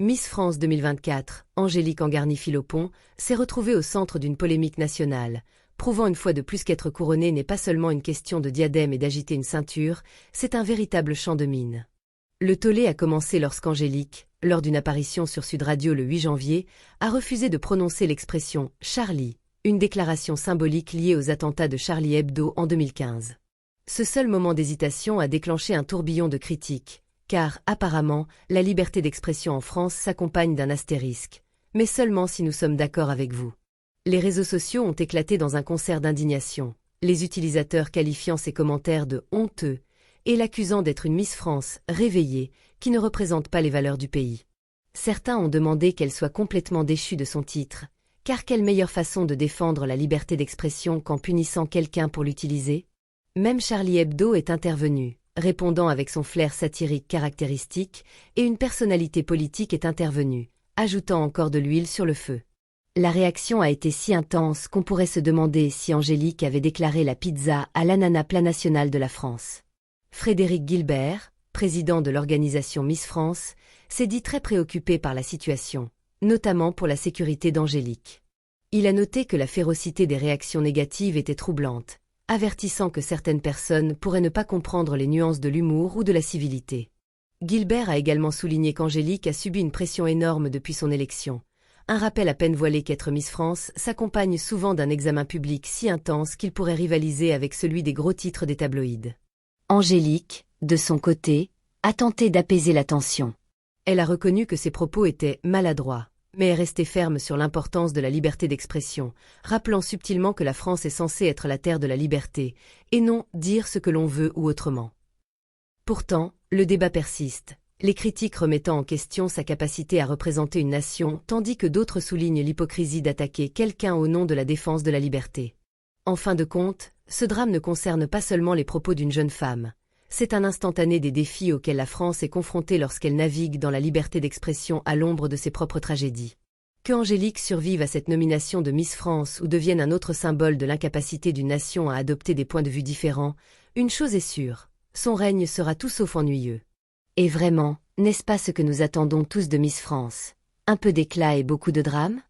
Miss France 2024, Angélique Angarny-Philopon, s'est retrouvée au centre d'une polémique nationale, prouvant une fois de plus qu'être couronnée n'est pas seulement une question de diadème et d'agiter une ceinture, c'est un véritable champ de mine. Le tollé a commencé lorsqu'Angélique, lors d'une apparition sur Sud Radio le 8 janvier, a refusé de prononcer l'expression « Charlie », une déclaration symbolique liée aux attentats de Charlie Hebdo en 2015. Ce seul moment d'hésitation a déclenché un tourbillon de critiques, car, apparemment, la liberté d'expression en France s'accompagne d'un astérisque, mais seulement si nous sommes d'accord avec vous. Les réseaux sociaux ont éclaté dans un concert d'indignation, les utilisateurs qualifiant ces commentaires de « honteux » et l'accusant d'être une Miss France réveillée qui ne représente pas les valeurs du pays. Certains ont demandé qu'elle soit complètement déchue de son titre, car quelle meilleure façon de défendre la liberté d'expression qu'en punissant quelqu'un pour l'utiliser? Même Charlie Hebdo est intervenu, répondant avec son flair satirique caractéristique, et une personnalité politique est intervenue, ajoutant encore de l'huile sur le feu. La réaction a été si intense qu'on pourrait se demander si Angélique avait déclaré la pizza à l'ananas plat national de la France. Frédéric Guilbert, président de l'organisation Miss France, s'est dit très préoccupé par la situation, notamment pour la sécurité d'Angélique. Il a noté que la férocité des réactions négatives était troublante, avertissant que certaines personnes pourraient ne pas comprendre les nuances de l'humour ou de la civilité. Guilbert a également souligné qu'Angélique a subi une pression énorme depuis son élection. Un rappel à peine voilé qu'être Miss France s'accompagne souvent d'un examen public si intense qu'il pourrait rivaliser avec celui des gros titres des tabloïds. Angélique, de son côté, a tenté d'apaiser la tension. Elle a reconnu que ses propos étaient maladroits, mais est restée ferme sur l'importance de la liberté d'expression, rappelant subtilement que la France est censée être la terre de la liberté, et non dire ce que l'on veut ou autrement. Pourtant, le débat persiste, les critiques remettant en question sa capacité à représenter une nation, tandis que d'autres soulignent l'hypocrisie d'attaquer quelqu'un au nom de la défense de la liberté. En fin de compte, ce drame ne concerne pas seulement les propos d'une jeune femme. C'est un instantané des défis auxquels la France est confrontée lorsqu'elle navigue dans la liberté d'expression à l'ombre de ses propres tragédies. Que Angélique survive à cette nomination de Miss France ou devienne un autre symbole de l'incapacité d'une nation à adopter des points de vue différents, une chose est sûre, son règne sera tout sauf ennuyeux. Et vraiment, n'est-ce pas ce que nous attendons tous de Miss France? Un peu d'éclat et beaucoup de drame?